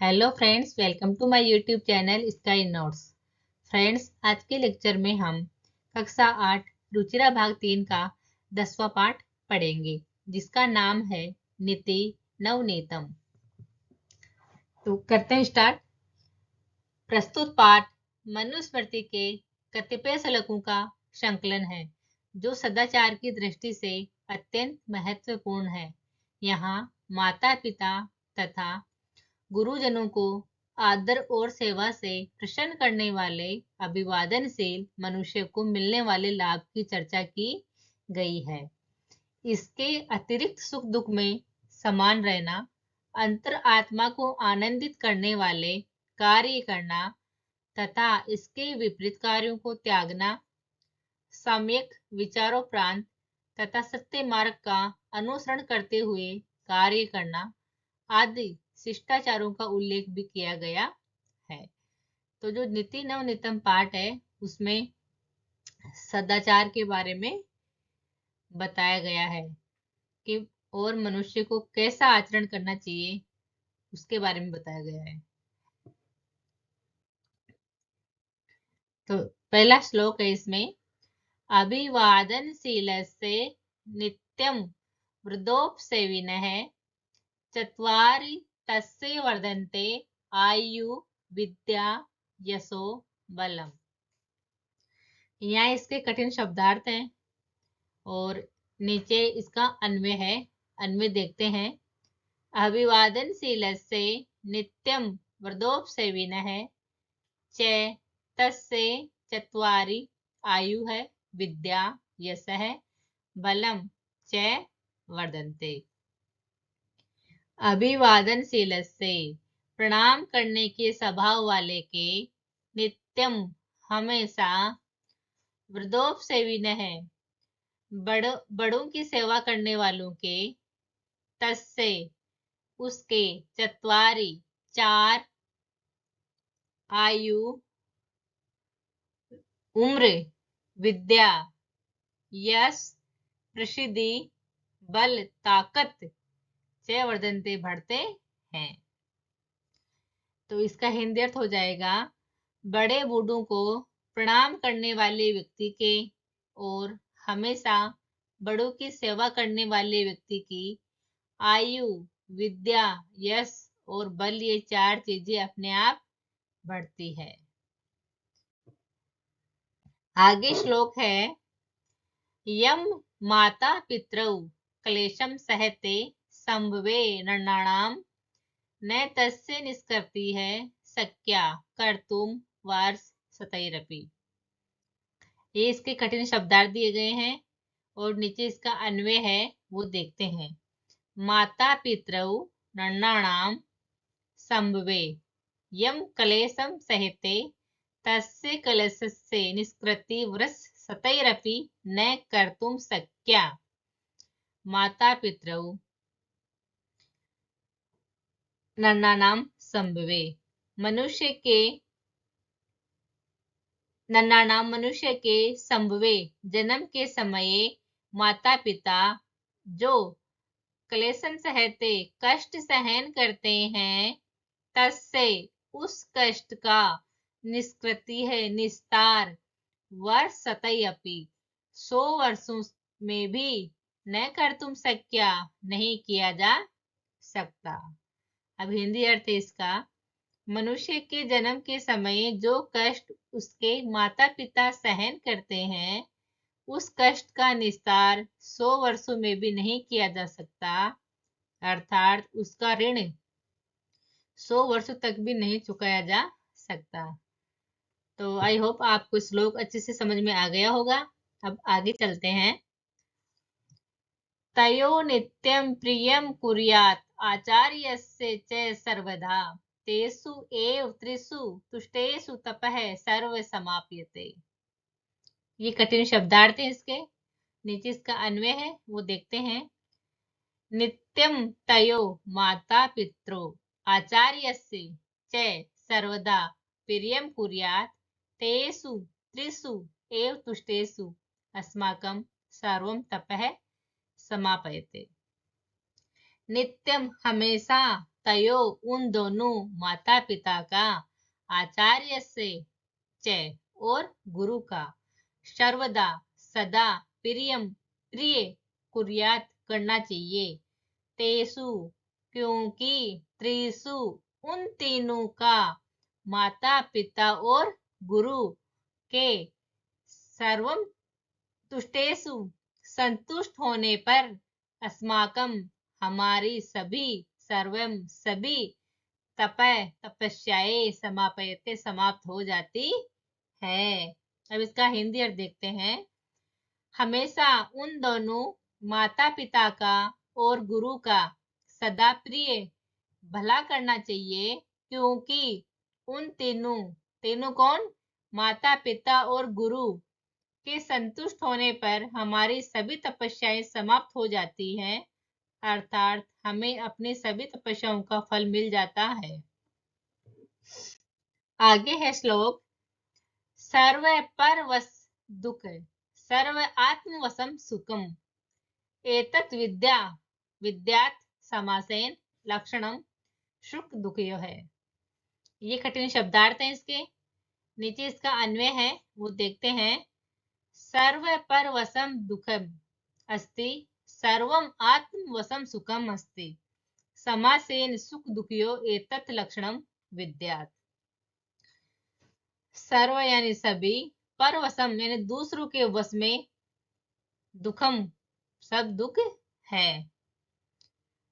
Hello friends, welcome to my YouTube channel Sky Notes. Friends, आज के lecture में हम कक्षा 8 रुचिरा भाग 3 का 10वां पाठ पढ़ेंगे, जिसका नाम है नीति नवनीतम। तो करते हैं स्टार्ट। प्रस्तुत पाठ मनुस्मृति के कतिपय श्लोकों का संकलन है, जो सदाचार की दृष्टि से अत्यंत महत्वपूर्ण है। यहाँ माता पिता तथा गुरुजनों को आदर और सेवा से प्रसन्न करने वाले अभिवादनशील मनुष्य को मिलने वाले लाभ की चर्चा की गई है। इसके अतिरिक्त सुख दुख में समान रहना, अंतर आत्मा को आनंदित करने वाले कार्य करना तथा इसके विपरीत कार्यों को त्यागना, सम्यक विचारोपरांत तथा सत्य मार्ग का अनुसरण करते हुए कार्य करना आदि शिष्टाचारों का उल्लेख भी किया गया है। तो जो नीति नवनीतम पाठ है, उसमें सदाचार के बारे में बताया गया है कि और मनुष्य को कैसा आचरण करना चाहिए, उसके बारे में बताया गया है। तो पहला श्लोक है इसमें, अभिवादनशीलस्य नित्यं वृद्धोपसेविनः चत्वारि तस्य वर्धन्ते आयु विद्या यशो बलम। यहाँ इसके कठिन शब्दार्थ हैं और नीचे इसका अन्वय है। अन्वय देखते हैं। अभिवादनशीलस्य नित्यं वृद्धोपसेविनः च तस्य चत्वारि आयु है विद्या यशः बलम च वर्धन्ते। अभिवादनशीलस्य प्रणाम करने के स्वभाव वाले के, नित्यम हमेशा, वृद्धोपसेविनः बड़ों की सेवा करने वालों के, तस्य उसके, चत्वारि चार, आयु उम्र, विद्या यश प्रसिद्धि बल ताकत च वर्धन्ते बढ़ते हैं। तो इसका हिंदी अर्थ हो जाएगा, बड़े बूढ़ों को प्रणाम करने वाले व्यक्ति के और हमेशा बड़ों की सेवा करने वाले व्यक्ति की आयु, विद्या, यश और बल, ये चार चीजें अपने आप बढ़ती है। आगे श्लोक है, यम माता पितरौ क्लेशम सहते संभवे नृणाणाम न तस्य निष्कृति है शक्या कर्तुम वर्ष सतैरपि। ये इसके कठिन शब्दार्थ दिए गए हैं और नीचे इसका अन्वय है, वो देखते हैं। माता पितरौ नृणाणाम संभवे यम क्लेशम सहते तस्य क्लेशस्य निष्कृति वर्ष सतैरपि न कर्तुम शक्या। माता पितरौ नृणाणाम संभवे मनुष्य के संभवे जन्म के समय माता पिता जो क्लेशन सहते कष्ट सहन करते हैं, तस्य उस कष्ट का निष्कृति है निस्तार वर्ष सतैरपि 100 वर्षों में भी न कर तुम शक्या नहीं किया जा सकता। अब हिंदी अर्थ इसका, मनुष्य के जन्म के समय जो कष्ट उसके माता पिता सहन करते हैं, उस कष्ट का निस्तार 100 वर्षों में भी नहीं किया जा सकता, अर्थात उसका ऋण 100 वर्षों तक भी नहीं चुकाया जा सकता। तो आई होप आपको श्लोक अच्छे से समझ में आ गया होगा। अब आगे चलते हैं। तयो नित्यं प्रियं कुर्यात् आचार्यस्य च सर्वदा तेषु एव त्रिषु तुष्टेषु तपः सर्व समाप्यते। ये कठिन शब्दार्थ है इसके। नीचे इसका अन्वय है, वो देखते हैं। नित्यं तयो माता पित्रो आचार्यस्य च सर्वदा प्रियं कुर्यात् तेषु त्रिषु एव तुष्टेषु अस्माकं सर्वं तपः समापयते। नित्यम हमेशा तयो उन दोनों माता पिता का, आचार्य से च और गुरु का, सर्वदा सदा प्रिय कुर्यात करना चाहिए। तेसु क्योंकि त्रिसु उन तीनों का, माता पिता और गुरु के, सर्वम तुष्टेसु संतुष्ट होने पर, अस्माकम हमारी सभी, सर्वम सभी, तपस्याएं समापयते समाप्त हो जाती है। अब इसका हिंदी अर्थ देखते हैं। हमेशा उन दोनों माता पिता का और गुरु का सदा प्रिय भला करना चाहिए, क्योंकि उन तीनों कौन, माता पिता और गुरु के संतुष्ट होने पर हमारी सभी तपस्याएं समाप्त हो जाती हैं, अर्थात हमें अपनी सभी तपस्याओं का फल मिल जाता है। आगे है श्लोक, सर्व परवश दुख सर्व आत्मवशम सुखम, एतत् विद्यात समासेन लक्षणम सुख दुखयो है। ये कठिन शब्दार्थ है इसके, नीचे इसका अन्वय है वो देखते हैं। सर्व परवशम दुखम अस्ति, सर्वम आत्मवशम सुखम अस्ति, समासेन सुख दुखयो एतत् लक्षणम विद्यात्। सर्व यानी सभी, परवशम यानी दूसरों के वश में, दुखम सब दुख है,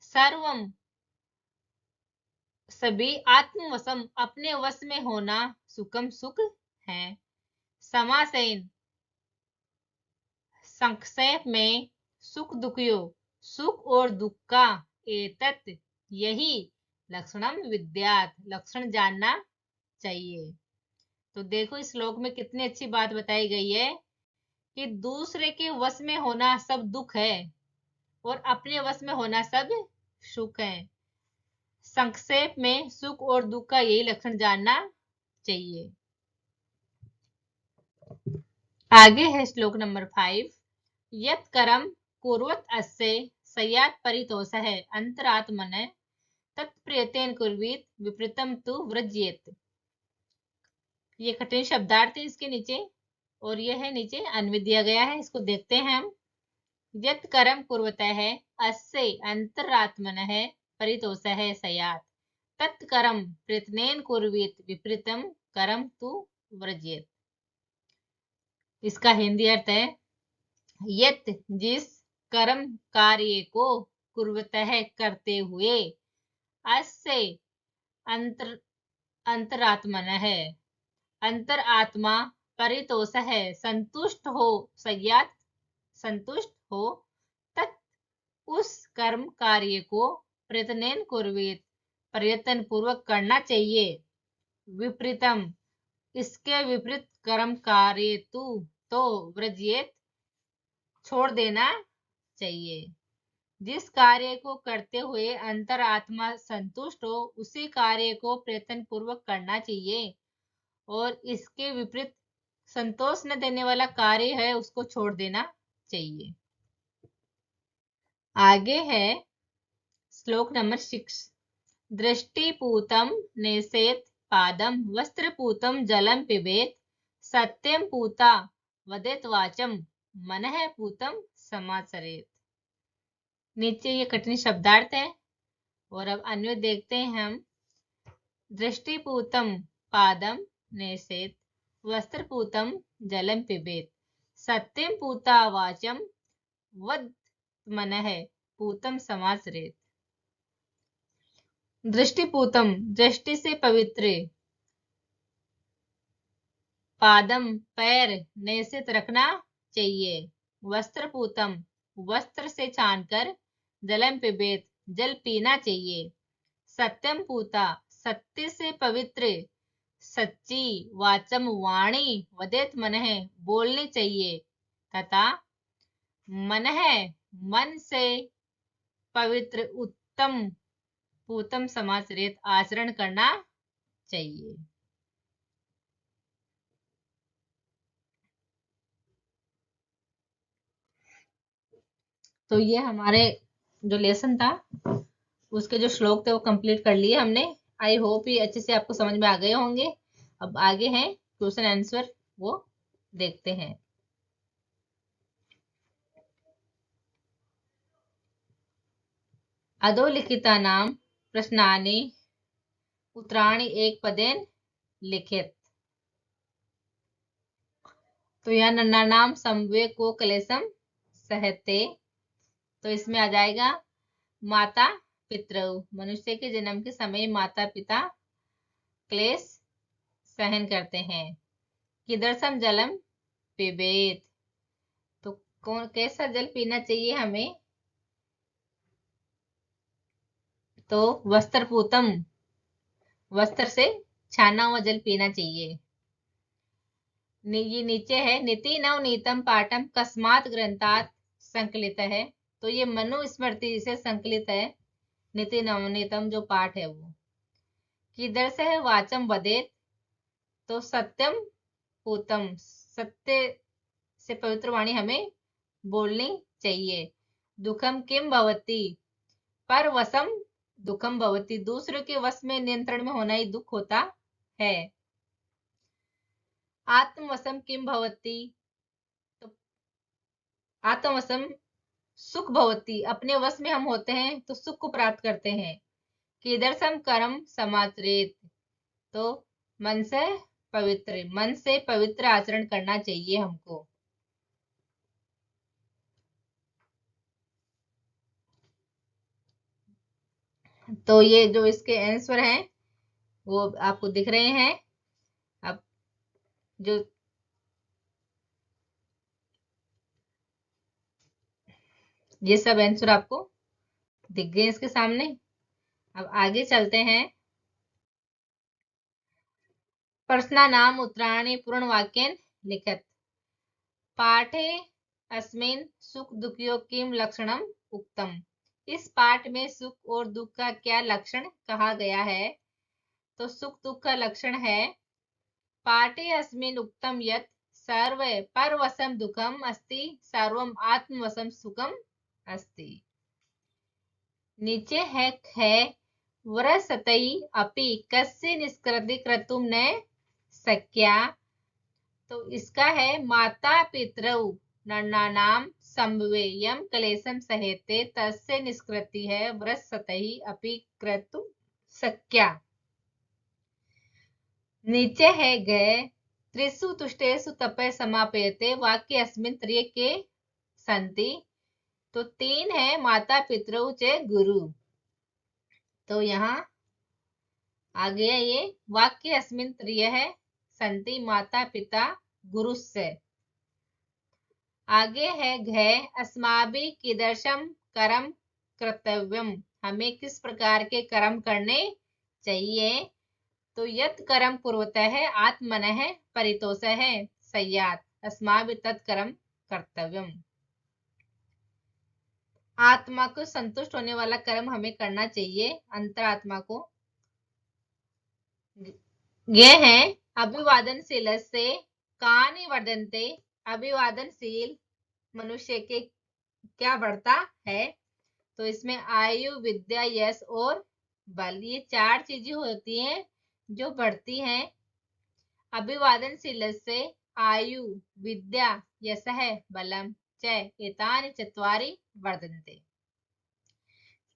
सर्वम सभी, आत्मवशम अपने वश में होना, सुखम सुख है। समासेन संक्षेप में, सुख दुखयो सुख और दुख का, एतत् यही, लक्षणम विद्यात लक्षण जानना चाहिए। तो देखो इस श्लोक में कितनी अच्छी बात बताई गई है कि दूसरे के वश में होना सब दुख है और अपने वश में होना सब सुख है। संक्षेप में सुख और दुख का यही लक्षण जानना चाहिए। आगे है श्लोक नंबर 5, यत् कर्म कुर्वत अस्य स्यात् परितोषः अंतरात्मनः तत्प्रियतेन कुर्वीत विपरीतम तु व्रज्येत। ये कठिन शब्दार्थ है इसके नीचे, और यह है नीचे अन्वय दिया गया है, इसको देखते हैं हम। यत् कर्म कुर्वतः अस्य अंतरात्मनः परितोषः स्यात् तत्कर्म प्रयत्नेन कुर्वीत विपरीतम कर्म तु व्रज्येत। इसका हिंदी अर्थ है, यत जिस कर्म कार्य को कुर्वतः करते हुए, अस्य अंतरात्मनः अंतरात्मा परितोषः संतुष्ट हो, स्यात् संतुष्ट हो, तत् उस कर्म कार्य को प्रयत्नेन कुर्वीत प्रयत्न पूर्वक करना चाहिए, विपरीतम इसके विपरीत कर्म कार्य तो व्रज्येत छोड़ देना चाहिए। जिस कार्य को करते हुए अंतरात्मा संतुष्ट हो, उसी कार्य को प्रयत्न पूर्वक करना चाहिए, और इसके विपरीत संतोष न देने वाला कार्य है उसको छोड़ देना चाहिए। आगे है श्लोक नंबर 6, दृष्टिपूतम नेसेत पादम वस्त्रपूतम जलम पिबेत, सत्यम पूता वदेत वाचम मनः पूतम समाचरेत। नीचे ये कठिन शब्दार्थ है, और अब अन्वय देखते हैं हम। दृष्टिपूतम पादम नेसेत वस्त्रपूतम जलम पिबेत, सत्यम पूता वाचम वद मनः पूतम समाचरेत। दृष्टिपूतम दृष्टि से पवित्र, पादम पैर नेसित रखना चाहिए, वस्त्रपूतम वस्त्र से छानकर, जलम पिबेत जल पीना चाहिए, सत्यम पूता सत्य से पवित्र, सच्ची, वाचम वाणी, वदेत मनः बोलनी चाहिए, तथा मनः मन से पवित्र, उत्तम पूतम समाचरित आचरण करना चाहिए। तो ये हमारे जो लेसन था उसके जो श्लोक थे वो कंप्लीट कर लिए हमने। आई होप ये अच्छे से आपको समझ में आ गए होंगे। अब आगे हैं क्वेश्चन आंसर, वो देखते हैं। अधोलिखितानां प्रश्नानि उत्तराणि एक पदेन लिखित। तो यहाँ नन्नानाम समवे को क्लेशम सहते, तो इसमें आ जाएगा माता पितृ। मनुष्य के जन्म के समय माता पिता क्लेश सहन करते हैं। किदर्शम जलम पिबेत, तो कौन कैसा जल पीना चाहिए हमें? तो वस्त्रपूतम, वस्त्र से छाना हुआ जल पीना चाहिए। ये नीचे है नीति नवनीतम पाठम कस्मात ग्रंथात संकलित है, तो ये मनुस्मृति से संकलित है। नीति नवनीतम जो पाठ है वो किधर से है? वाचम वदेत, तो सत्यम पूतम, सत्य से पवित्र वाणी हमें बोलनी चाहिए। दुखम किम भवती, पर वसम दुखम भवती, दूसरों के वश में नियंत्रण में होना ही दुख होता है। आत्मवशम किम भवती, तो आत्मवशम सुख भवती, अपने वश में हम होते हैं तो सुख को प्राप्त करते हैं। कीदर्शम कर्म समाचरेत, तो मन से पवित्र आचरण करना चाहिए हमको। तो ये जो इसके आंसर हैं वो आपको दिख रहे हैं। अब जो ये सब आंसर आपको दिख गए इसके सामने। अब आगे चलते हैं। प्रश्नानाम उत्तराणि पूर्णवाक्येन लिखत। पाठे अस्मिन् सुख दुखयों किम लक्षणम उक्तम, इस पाठ में सुख और दुख का क्या लक्षण कहा गया है? तो सुख दुख का लक्षण है पाठे अस्मिन् उक्तम यत् सर्व परवशम दुखम अस्ति सर्वम आत्मवशम सुखम अस्ति। नीचे है वरसतई अपि कस्य निष्कृति क्रतुम न शक्या, तो इसका है माता पितरौ नन्नानाम संभवे यम क्लेशम सहेते तस्य निष्कृति है वरसतई अपि क्रतुम शक्या। नीचे है गए त्रिषु तुष्टेषु तपय समापयते, वाक्य अस्मिन् त्रिय के संति, तो तीन है माता पितरौ च गुरु। तो यहाँ आ गया ये वाक्य अस्मिन् त्रिय है संति माता पिता गुरु से। आगे है घय अस्माभि कीदर्शम कर्म कर्तव्यम, हमें किस प्रकार के कर्म करने चाहिए? तो यत् कर्म कुर्वतः है आत्मनः परितोष है सयात अस्माभि तत्कर्म कर्तव्यम, आत्मा को संतुष्ट होने वाला कर्म हमें करना चाहिए, अंतरात्मा को। ये है अभिवादनशील से कानि वर्धन्ते, अभिवादनशील मनुष्य के क्या बढ़ता है? तो इसमें आयु विद्या यश और बल, ये चार चीजें होती हैं जो बढ़ती हैं। अभिवादनशील से आयु विद्या यशः बलम च एतानि चत्वारि वर्धन्ते।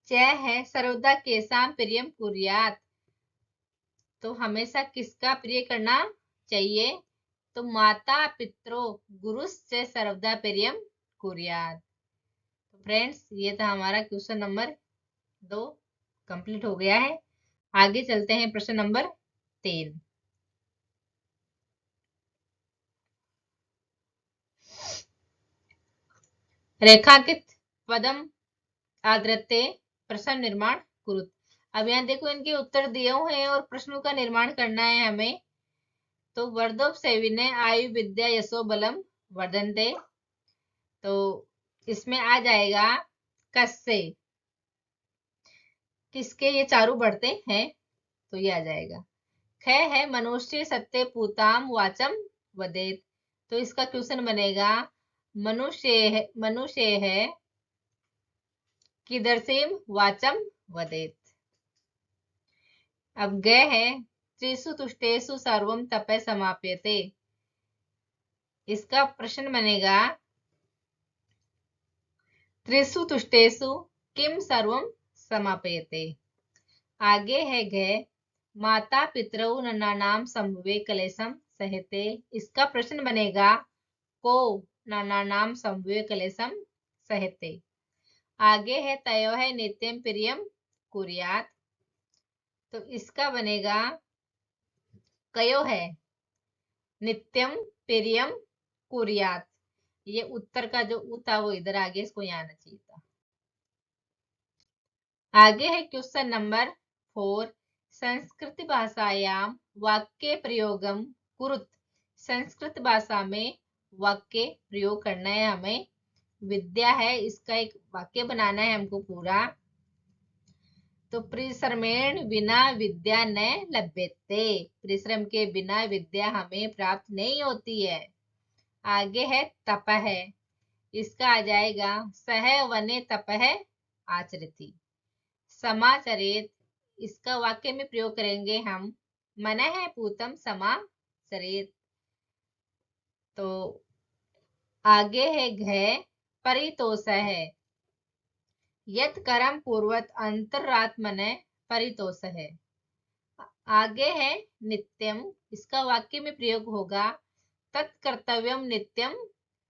च है सर्वदा केसाम प्रियम कुर्यात, तो हमेशा किसका प्रिय करना चाहिए? तो माता पितरो गुरुश्च सर्वदा प्रियम कुर्यात। तो फ्रेंड्स ये था हमारा क्वेश्चन नंबर 2 कंप्लीट हो गया है। आगे चलते हैं प्रश्न नंबर 3। रेखांकित पदम आदृत्य प्रश्न निर्माण कुरुत। अब यहाँ देखो इनके उत्तर दिए हुए हैं और प्रश्नों का निर्माण करना है हमें। तो वर्धोप सेविने आयु विद्या यशो बलम वर्धनते, तो इसमें आ जाएगा कस्से, किसके ये चारों बढ़ते हैं, तो ये आ जाएगा। ख है मनुष्य सत्य पूताम वाचम वदेत, तो इसका क्वेश्चन बनेगा मनुष्य है किदर्शेम वाचम वदेत। अब ग है त्रिषु तुष्टेषु सर्वम तपः समाप्यते। इसका प्रश्न बनेगा त्रिषु तुष्टेषु किम सर्वम समाप्यते। आगे है घ माता पितरौ ननानाम संभवे कलेशम सहते। इसका प्रश्न बनेगा को ननानाम संभवे कलेशम सहते। आगे है तयो है नित्यम प्रियम कुर्यात। तो इसका बनेगा कयो है नित्यम प्रियम कुर्यात। ये उत्तर का जो उ था वो इधर आगे, इसको यहाँ आना चाहिए था। आगे है क्वेश्चन नंबर 4। संस्कृत भाषायाम वाक्य प्रयोगम कुरुत। संस्कृत भाषा में वाक्य प्रयोग करना है हमें। विद्या है, इसका एक वाक्य बनाना है हमको पूरा। तो परिश्रमेण बिना विद्या न लभ्यते। परिश्रम के बिना विद्या हमें प्राप्त नहीं होती है। आगे है तप है, इसका आ जाएगा सह वने तपः आचरति। समाचरेत, इसका वाक्य में प्रयोग करेंगे हम मनः पूतं समाचरेत। तो आगे है घ परितोष है, यत कर्म पूर्वत अंतरात्मने परितोष है। आगे है नित्यम, इसका वाक्य में प्रयोग होगा तत्कर्तव्यम नित्यम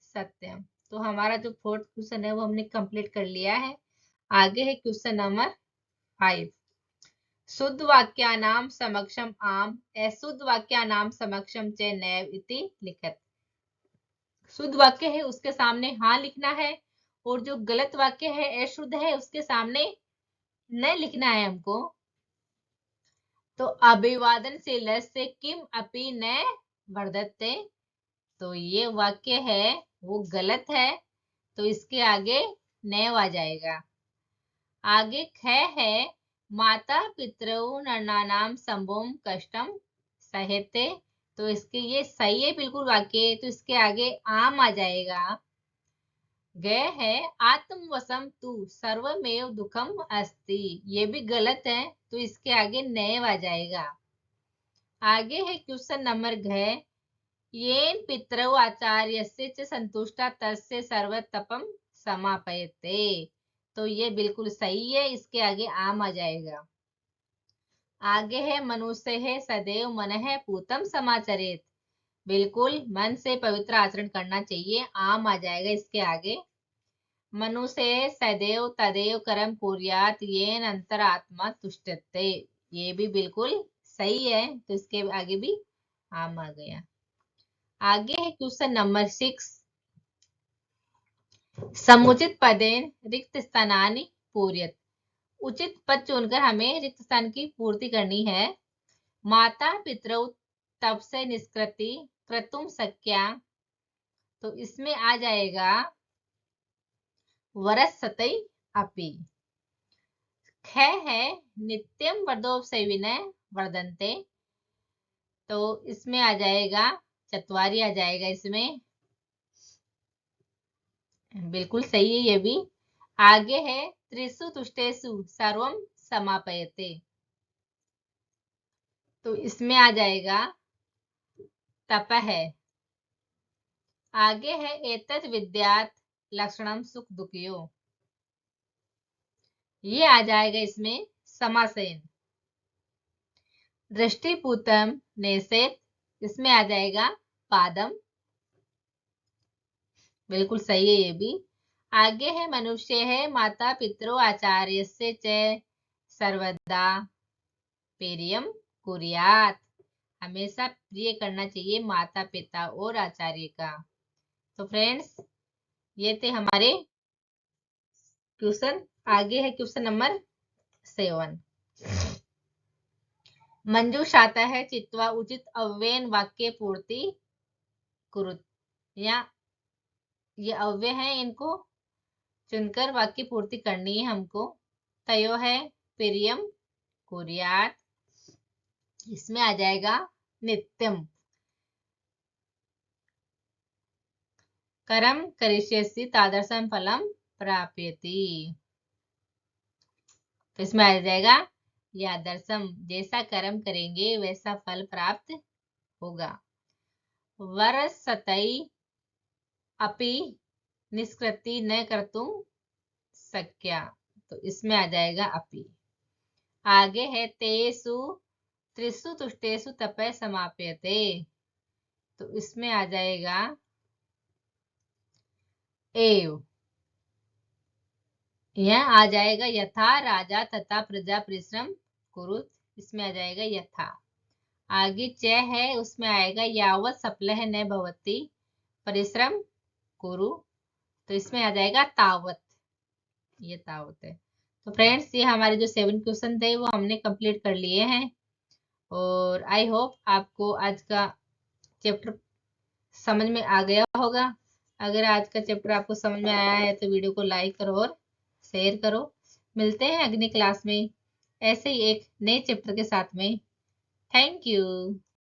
सत्यम। तो हमारा जो 4th क्वेश्चन है वो हमने कंप्लीट कर लिया है। आगे है क्वेश्चन नंबर 5। शुद्ध वाक्यानाम समक्षम आम अशुद्ध वाक्यानाम समक्षम च नैव इति लिखत। शुद्ध वाक्य है उसके सामने हाँ लिखना है, और जो गलत वाक्य है अशुद्ध है उसके सामने न लिखना है हमको। तो अभिवादन से लस से किम अपि न वर्धते। तो ये वाक्य है वो गलत है, तो इसके आगे नैव आ जाएगा। आगे ख है माता पितरौ नरनानाम संभोम कष्टम सहते। तो इसके ये सही है बिल्कुल वाक्य, तो इसके आगे आम आ जाएगा। ग है आत्मवशम तू सर्वमेव दुखम अस्ति। ये भी गलत है, तो इसके आगे नैव आ जाएगा। आगे है क्वेश्चन नंबर घ येन पितरौ आचार्यस्य च संतुष्टा तस्य सर्वतपम समापयते। तो ये बिल्कुल सही है, इसके आगे आम आ जाएगा। आगे है मनुष्य है सदैव मनः पूतं समाचरेत। बिल्कुल मन से पवित्र आचरण करना चाहिए, आम आ जाएगा इसके आगे। मनुष्य सदैव तदैव कर्म कुर्यात येन अंतरात्मा तुष्टते। ये भी बिल्कुल सही है, तो इसके आगे भी आम आ गया। आगे है क्वेश्चन नंबर 6। समुचित पदेन रिक्त स्थानानि पूर्यत। उचित पद चुनकर हमें रिक्त स्थान की पूर्ति करनी है। माता पितरौ तप से निष्कृति क्रतुम शक्या। तो इसमें आ जाएगा वरसतै अपि। ख है नित्यम वर्धोपसेविनः वर्धन्ते। तो इसमें आ जाएगा चतवारी आ जाएगा इसमें, बिल्कुल सही है ये भी। आगे है त्रिषु तुष्टेषु सर्वम समापयते। तो इसमें आ जाएगा तप है। आगे है एतत् विद्यात् लक्षणम सुख दुखियो। ये आ जाएगा इसमें समासेन। दृष्टिपूतम नेसेत, इसमें आ जाएगा पादम। बिल्कुल सही है ये भी। आगे है मनुष्य है माता पितरो आचार्यस्य च सर्वदा प्रियम कुर्यात। हमेशा प्रिय करना चाहिए माता पिता और आचार्य का। तो फ्रेंड्स ये थे हमारे क्वेश्चन। आगे है क्वेश्चन नंबर 7। मंजूषाता है चित्वा उचित अव्ययन वाक्य पूर्ति कुरुत। या ये अव्यय है, इनको चुनकर वाक्य पूर्ति करनी है हमको। तयो है प्रियम कुर्यात, इसमें आ जाएगा नित्यम। कर्म करिष्यसि तादृशं फलम प्राप्यति। तो इसमें आ जाएगा यादर्सम, जैसा कर्म करेंगे वैसा फल प्राप्त होगा। वरसतई अपि निष्कृति न कर्तुम शक्या, तो इसमें आ जाएगा अपि। आगे है तेसु त्रिषु तुष्टेषु तपः समाप्यते, तो इसमें आ जाएगा एव। यह आ जाएगा यथा राजा तथा प्रजा परिश्रम कुरुत, इसमें आ जाएगा यथा। आगे च है, उसमें आएगा यावत सफलः न भवति परिश्रम कुरु, तो इसमें आ जाएगा तावत, ये तावत है। तो फ्रेंड्स, ये हमारे जो 7 क्वेश्चन थे वो हमने कंप्लीट कर लिए हैं, और आई होप आपको आज का चैप्टर समझ में आ गया होगा। अगर आज का चैप्टर आपको समझ में आया है तो वीडियो को लाइक करो और शेयर करो। मिलते हैं अगली क्लास में ऐसे ही एक नए चैप्टर के साथ में। Thank you.